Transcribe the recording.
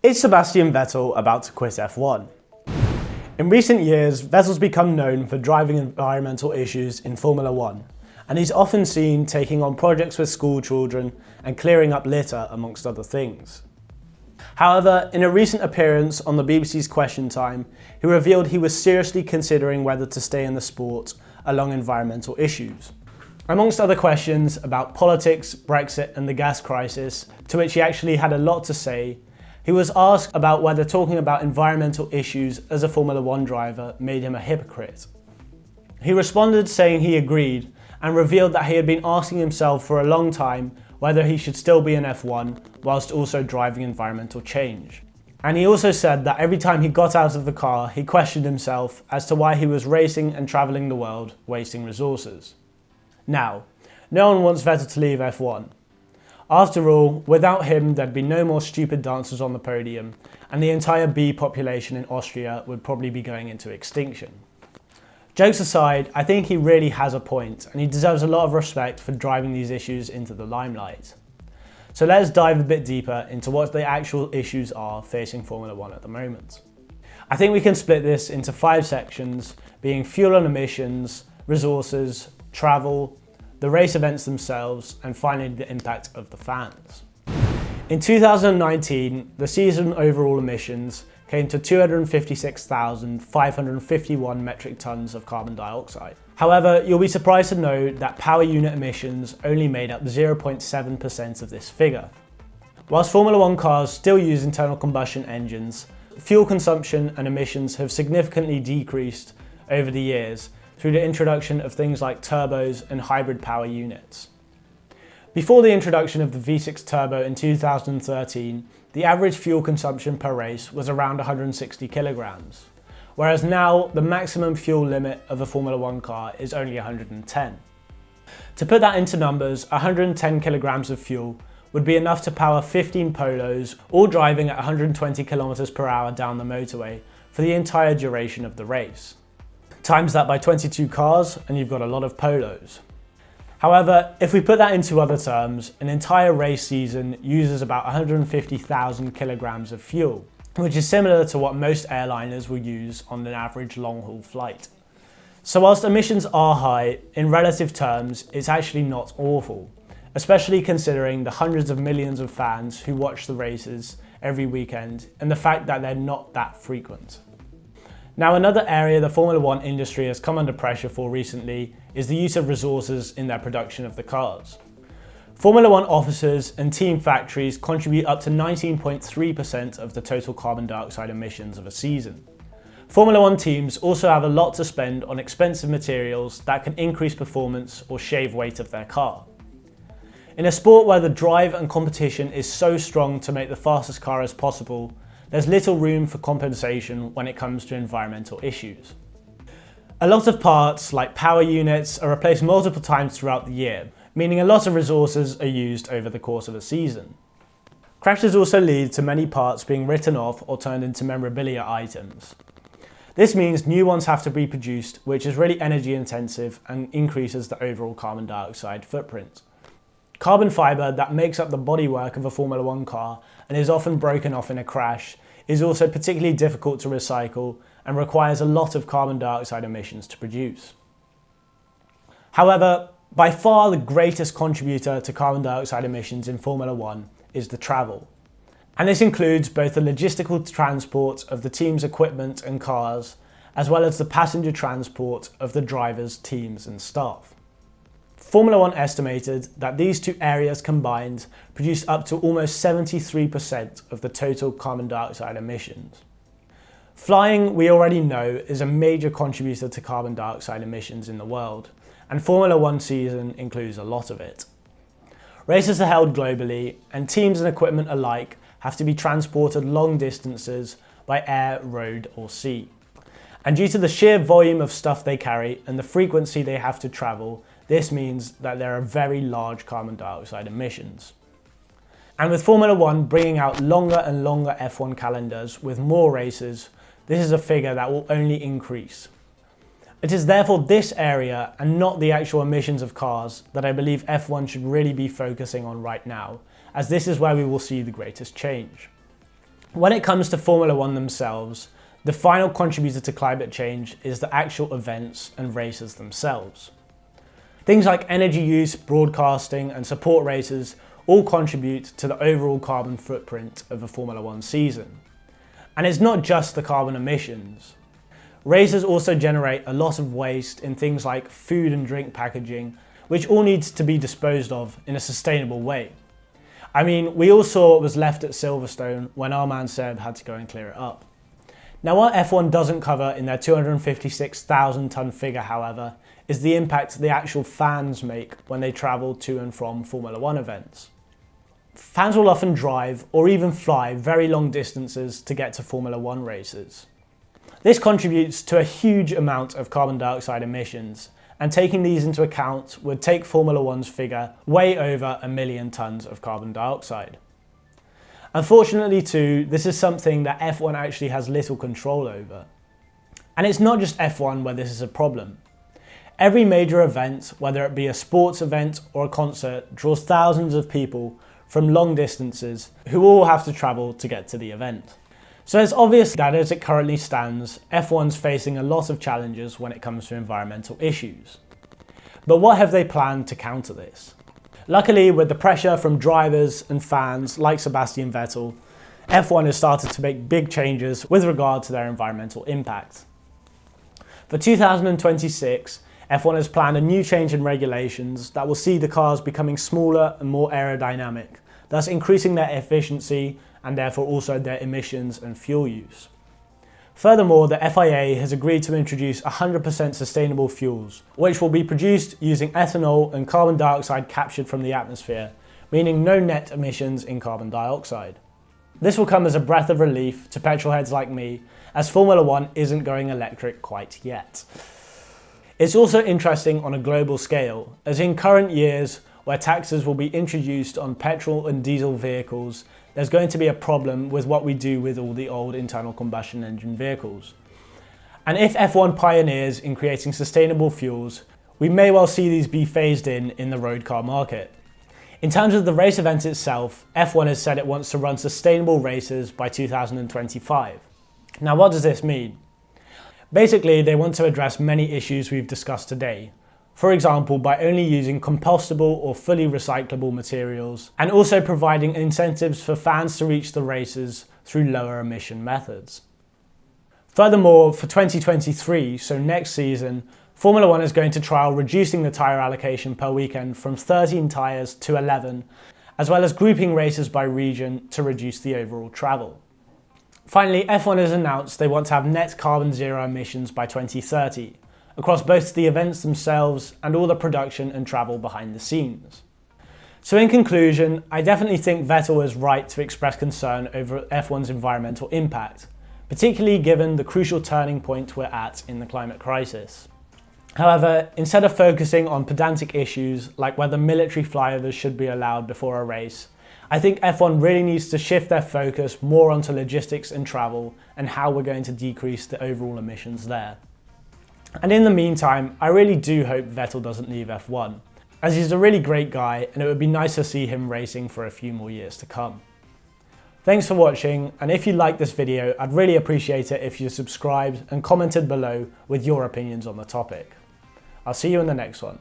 Is Sebastian Vettel about to quit F1? In recent years, Vettel's become known for driving environmental issues in Formula 1, and he's often seen taking on projects with school children and clearing up litter, amongst other things. However, in a recent appearance on the BBC's Question Time, he revealed he was seriously considering whether to stay in the sport along environmental issues. Amongst other questions about politics, Brexit and the gas crisis, to which he actually had a lot to say, he was asked about whether talking about environmental issues as a Formula 1 driver made him a hypocrite. He responded saying he agreed and revealed that he had been asking himself for a long time whether he should still be in F1 whilst also driving environmental change. And he also said that every time he got out of the car, he questioned himself as to why he was racing and travelling the world, wasting resources. Now, no one wants Vettel to leave F1. After all, without him there'd be no more stupid dancers on the podium, and the entire bee population in Austria would probably be going into extinction. Jokes aside, I think he really has a point, and he deserves a lot of respect for driving these issues into the limelight. So let's dive a bit deeper into what the actual issues are facing Formula 1 at the moment. I think we can split this into 5 sections, being fuel and emissions, resources, travel, the race events themselves, and finally the impact of the fans. In 2019, the season overall emissions came to 256,551 metric tonnes of carbon dioxide. However, you'll be surprised to know that power unit emissions only made up 0.7% of this figure. Whilst Formula 1 cars still use internal combustion engines, fuel consumption and emissions have significantly decreased over the years through the introduction of things like turbos and hybrid power units. Before the introduction of the V6 turbo in 2013, the average fuel consumption per race was around 160 kilograms, whereas now the maximum fuel limit of a Formula 1 car is only 110. To put that into numbers, 110 kilograms of fuel would be enough to power 15 polos, all driving at 120 kilometers per hour down the motorway for the entire duration of the race. Times that by 22 cars and you've got a lot of polos. However, if we put that into other terms, an entire race season uses about 150,000 kilograms of fuel, which is similar to what most airliners will use on an average long-haul flight. So whilst emissions are high, in relative terms, it's actually not awful, especially considering the hundreds of millions of fans who watch the races every weekend and the fact that they're not that frequent. Now, another area the Formula 1 industry has come under pressure for recently is the use of resources in their production of the cars. Formula 1 offices and team factories contribute up to 19.3% of the total carbon dioxide emissions of a season. Formula 1 teams also have a lot to spend on expensive materials that can increase performance or shave weight of their car. In a sport where the drive and competition is so strong to make the fastest car as possible, there's little room for compensation when it comes to environmental issues. A lot of parts, like power units, are replaced multiple times throughout the year, meaning a lot of resources are used over the course of a season. Crashes also lead to many parts being written off or turned into memorabilia items. This means new ones have to be produced, which is really energy intensive and increases the overall carbon dioxide footprint. Carbon fibre that makes up the bodywork of a Formula 1 car and is often broken off in a crash is also particularly difficult to recycle and requires a lot of carbon dioxide emissions to produce. However, by far the greatest contributor to carbon dioxide emissions in Formula 1 is the travel. And this includes both the logistical transport of the team's equipment and cars, as well as the passenger transport of the drivers, teams and staff. Formula 1 estimated that these two areas combined produce up to almost 73% of the total carbon dioxide emissions. Flying, we already know, is a major contributor to carbon dioxide emissions in the world, and Formula 1 season includes a lot of it. Races are held globally, and teams and equipment alike have to be transported long distances by air, road or sea. And due to the sheer volume of stuff they carry and the frequency they have to travel, this means that there are very large carbon dioxide emissions. And with Formula 1 bringing out longer and longer F1 calendars with more races, this is a figure that will only increase. It is therefore this area and not the actual emissions of cars that I believe F1 should really be focusing on right now, as this is where we will see the greatest change. When it comes to Formula One themselves, the final contributor to climate change is the actual events and races themselves. Things like energy use, broadcasting, and support races all contribute to the overall carbon footprint of a Formula One season. And it's not just the carbon emissions. Races also generate a lot of waste in things like food and drink packaging, which all needs to be disposed of in a sustainable way. I mean, we all saw what was left at Silverstone when our man Seb had to go and clear it up. Now, what F1 doesn't cover in their 256,000 tonne figure, however, is the impact the actual fans make when they travel to and from Formula One events. Fans will often drive or even fly very long distances to get to Formula One races. This contributes to a huge amount of carbon dioxide emissions, and taking these into account would take Formula One's figure way over 1 million tonnes of carbon dioxide. Unfortunately too, this is something that F1 actually has little control over. And it's not just F1 where this is a problem. Every major event, whether it be a sports event or a concert, draws thousands of people from long distances who all have to travel to get to the event. So it's obvious that as it currently stands, F1's facing a lot of challenges when it comes to environmental issues. But what have they planned to counter this? Luckily, with the pressure from drivers and fans like Sebastian Vettel, F1 has started to make big changes with regard to their environmental impact. For 2026, F1 has planned a new change in regulations that will see the cars becoming smaller and more aerodynamic, thus increasing their efficiency and therefore also their emissions and fuel use. Furthermore, the FIA has agreed to introduce 100% sustainable fuels, which will be produced using ethanol and carbon dioxide captured from the atmosphere, meaning no net emissions in carbon dioxide. This will come as a breath of relief to petrolheads like me, as Formula One isn't going electric quite yet. It's also interesting on a global scale, as in current years where taxes will be introduced on petrol and diesel vehicles, there's going to be a problem with what we do with all the old internal combustion engine vehicles. And if F1 pioneers in creating sustainable fuels, we may well see these be phased in the road car market. In terms of the race event itself, F1 has said it wants to run sustainable races by 2025. Now, what does this mean? Basically, they want to address many issues we've discussed today. For example, by only using compostable or fully recyclable materials, and also providing incentives for fans to reach the races through lower emission methods. Furthermore, for 2023, so next season, Formula One is going to trial reducing the tyre allocation per weekend from 13 tyres to 11, as well as grouping races by region to reduce the overall travel. Finally, F1 has announced they want to have net carbon zero emissions by 2030, across both the events themselves and all the production and travel behind the scenes. So in conclusion, I definitely think Vettel is right to express concern over F1's environmental impact, particularly given the crucial turning point we're at in the climate crisis. However, instead of focusing on pedantic issues like whether military flyovers should be allowed before a race, I think F1 really needs to shift their focus more onto logistics and travel and how we're going to decrease the overall emissions there. And in the meantime, I really do hope Vettel doesn't leave F1, as he's a really great guy and it would be nice to see him racing for a few more years to come. Thanks for watching, and if you liked this video, I'd really appreciate it if you subscribed and commented below with your opinions on the topic. I'll see you in the next one.